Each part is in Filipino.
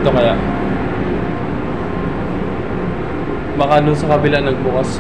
Dito kaya. Baka doon sa kabila nagbukas.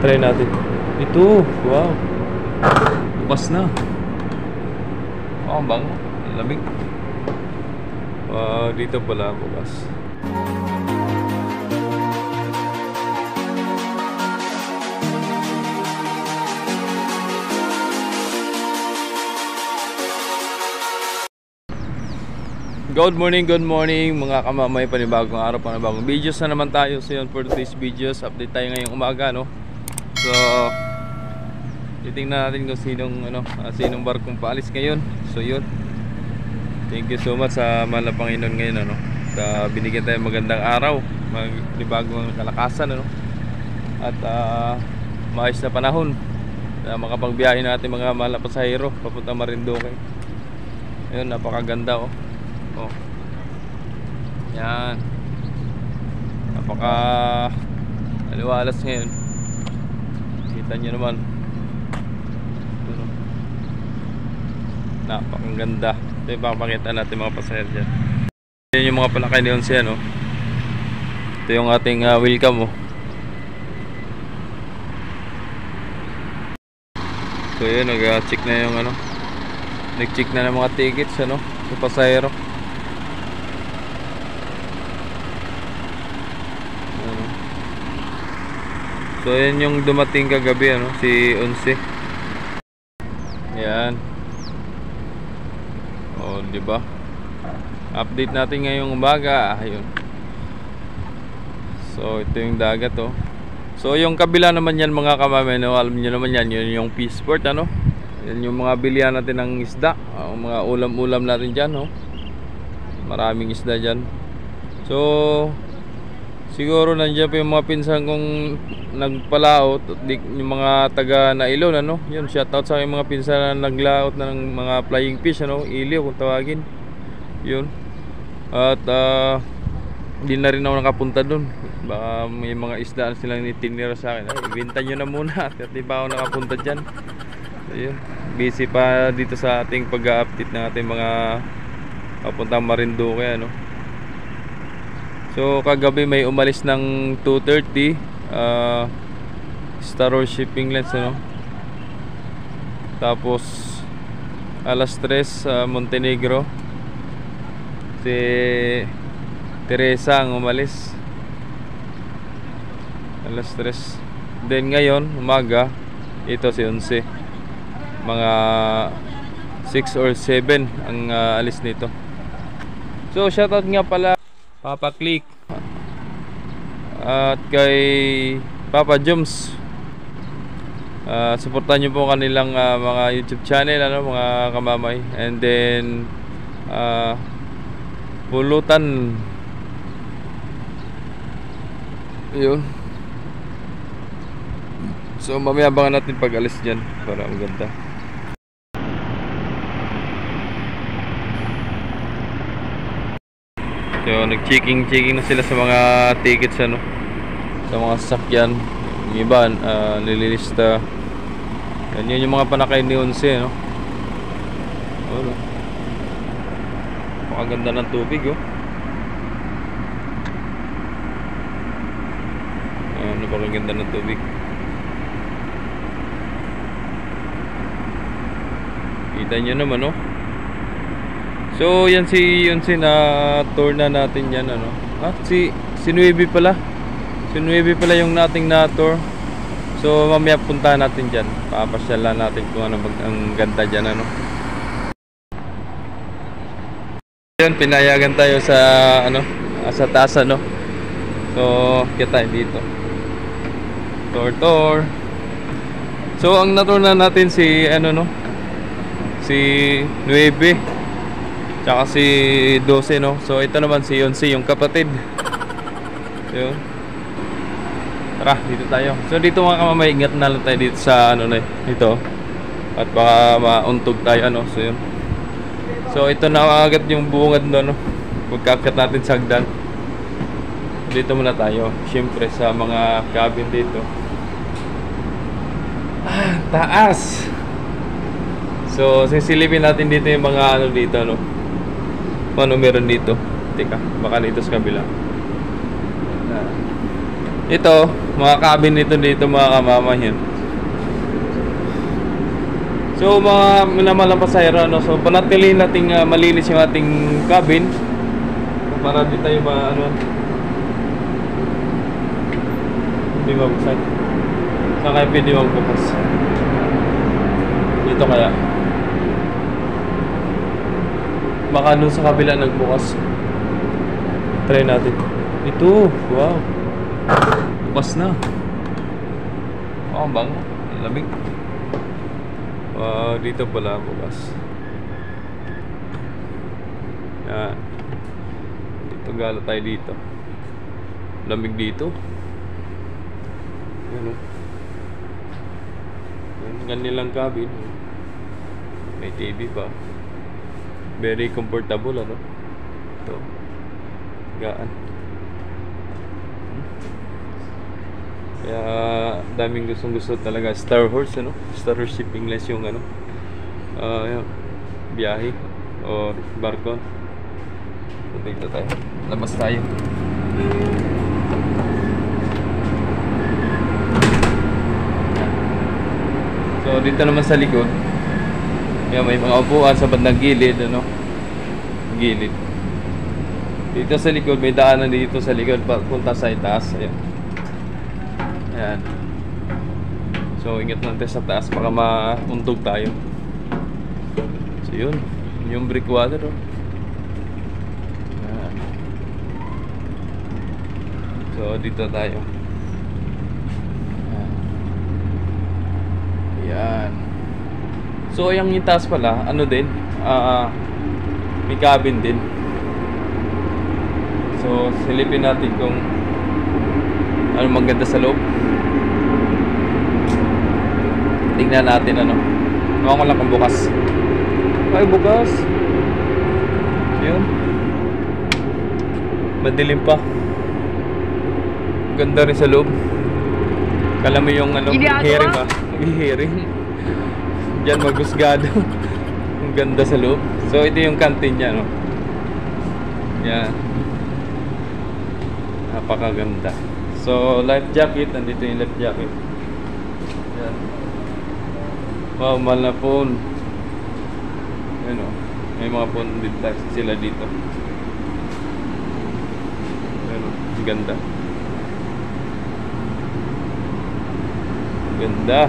Try natin. Ito. Wow. Bukas na. Oh, bang. Lamig. Wow, dito pala bukas. Good morning mga kamamay, panibagong araw, panibagong videos na naman tayo. So yun, for today's videos, update tayo ngayong umaga, no? So titingnan natin kung sinong barkong paalis ngayon. So yun, thank you so much sa mahal na Panginoon ngayon, ano? Sa binigyan tayo magandang araw, panibagong kalakasan, ano? At maayos na panahon na makapagbiyahe natin mga mahal na pasahero papunta Marinduque. Ayun, napakaganda, oh. Oh. Yan. Napaka aliwalas ngayon. Kita nyo naman. Napakaganda. Ito yung pakapakita natin mga pasahero dyan. Yan yung mga palakay ni Onse, no? Ito yung ating welcome, oh. So yun, nag-check na yung nag-check na ng mga tickets, sa pasahero. So yan yung dumating kagabi, si Onse. Yan. Oh, di ba? Update natin ngayong umaga. Ayun. So ito yung dagat, oh. So yung kabila naman yan mga kamamay, alam niyo naman yan, yun yung Peaceport, Yan yung mga bilihan natin ng isda, mga ulam-ulam natin diyan, Maraming isda diyan. So siguro nandiyan pa yung mga pinsan kong nagpalaot, yung mga taga na Ilon, Yun, shoutout sa aking mga pinsan na naglaot na ng mga flying fish, Iliw kung tawagin. Yun. At hindi na rin ako nakapunta doon. Baka may mga isda silang itinira sa akin. Ibenta nyo na muna at di pa ako nakapunta diyan. So, yun. Busy pa dito sa ating pag-update ng ating mga papuntang Marinduque, So kagabi may umalis ng 2:30 Star Wars Shipping Lines, Tapos alas 3 Montenegro si Teresa ang umalis alas 3. Then ngayon umaga ito si Onse, mga 6 or 7 ang alis nito. So shoutout nga pala Papa Click at kay Papa Joms. Suportahan nyo po kanilang mga YouTube channel, mga kamamay. And then Pulutan. Yun. So mamaya abangan natin pag alis dyan para ang ganda. So nag-checking na sila sa mga tickets, sa mga sasakyan. Yung iba nililista. Yan yung mga panakay ni Onse, Napakaganda ng tubig, napakaganda ng tubig. Kita nyo naman, So yan si Onse, na tour na natin yan, si Nueve pala. Si Nueve pala yung nating na tour. So mamaya puntahan natin diyan. Papasyalan natin kung ang ganda diyan, Yan, pinayagan tayo sa sa taas, So kita dito. Tour. So ang na-tour na natin si si Nueve. Tsaka si 12, So ito naman si Onse, yung kapatid. Yun. Tara, dito tayo. So dito mga kamamay, ingat na lang tayo dito sa ito. At baka mauntog tayo, So yun. So ito na agad yung bungad pagkakit natin sa hagdan. Dito muna tayo. Siyempre sa mga cabin dito. Taas. So sisilipin natin dito yung mga dito, Ano meron dito? Teka, baka dito sa kabila. Ito, mga cabin nito dito mga kamama yan. So mga minamalang pasahero, no? So panatilihin nating malinis yung ating cabin para di tayo hindi mabuksan. Saan kaya pwede magbukas? Dito kaya baka doon sa kabila nagbukas. Try natin. Ito, wow, bukas na. Oh, ang bango, lamig. Wow, dito pala bukas. Yan. Dito gala tayo dito. Lamig dito. Yan o. Ganyan lang cabin. May TV pa. Very comfortable ano. Ito. Gaan. Kaya daming gustong gusto talaga. Star Horse ano. Star Horse Shipping Lines yung ano, yung biyahe o barko. So, dito tayo. Labas tayo. So dito naman sa likod, yan, may mga upuan sa bandang gilid ano. Gilid. Dito sa likod may daanan dito sa likod papunta sa itaas. Ayan. Ayan. So ingat natin sa taas baka mauntog tayo. So yun, yung breakwater oh. Ayan. So dito tayo. Ayan. So yung itaas pala, ano din, may cabin din. So silipin natin kung ano maganda sa loob. Tingnan natin ano. Ewan ko lang kung bukas. Ay, bukas. Yun. Madilim pa. Ganda rin sa loob. Kala mo yung ano, hearing ba? Hearing. Diyan magusgado. Ang ganda sa loob. So ito yung canteen niya no. Yan. Napakaganda. So life jacket, nandito yung life jacket. Yan. Wow, mahal na phone. Yan o. May mga phone din sila dito. Yan o. Ganda. Ganda.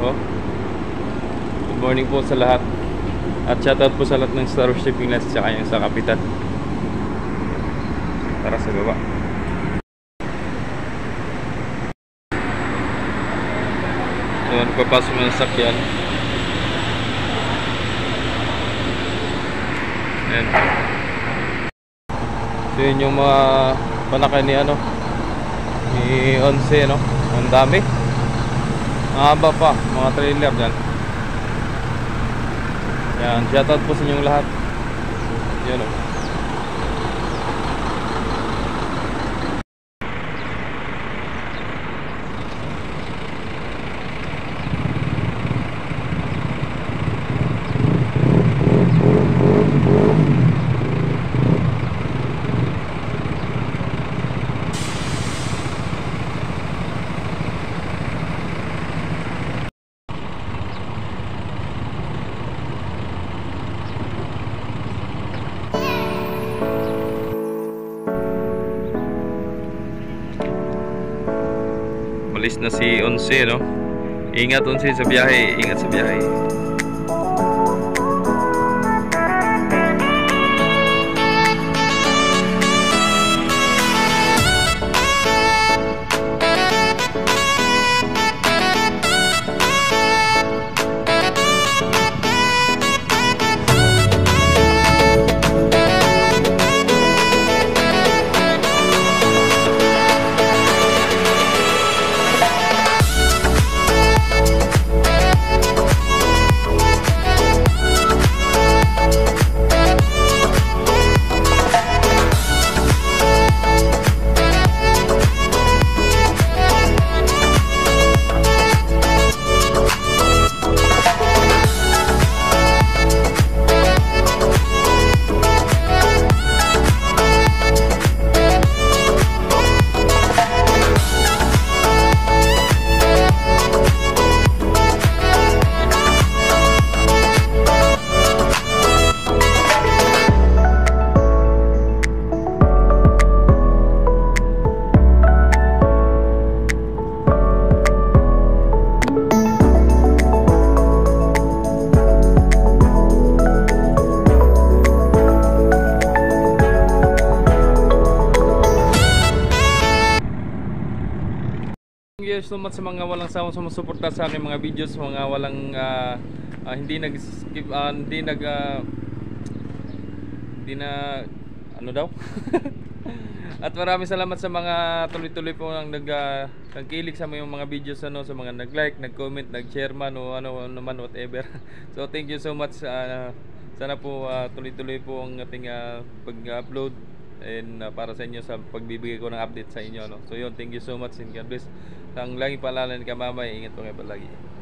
Oh. Good morning po sa lahat. At shoutout po sa lahat ng Star Shipping Lines tsaka yung sa kapitan. Tara sa baba. So, nagpapasok mo ng sakyan. Ayan. So, yun yung mga panakay ni ano, ni 11 no. Ang dami. Mahaba pa, mga trailer dyan. Yan, shoutout po sa inyong lahat. Yan o. Malis na si 11 no. Ingat 11 sa biyahe, ingat sa biyahe. you so much sa mga walang sawang sumusuporta sa aking mga videos, mga walang hindi nag-skip, hindi na ano daw. At maraming salamat sa mga tuloy-tuloy po nang nagkilig sa mga videos, ano, sa mga nag-like, nag-comment, nag-share man o ano naman, whatever. So thank you so much. Sana po tuloy-tuloy po ang ating pag-upload and para sa inyo sa pagbibigay ko ng update sa inyo, no. So yun, thank you so much and God bless. Ang laging paalala ni Kamamay, ingat po kayo palagi.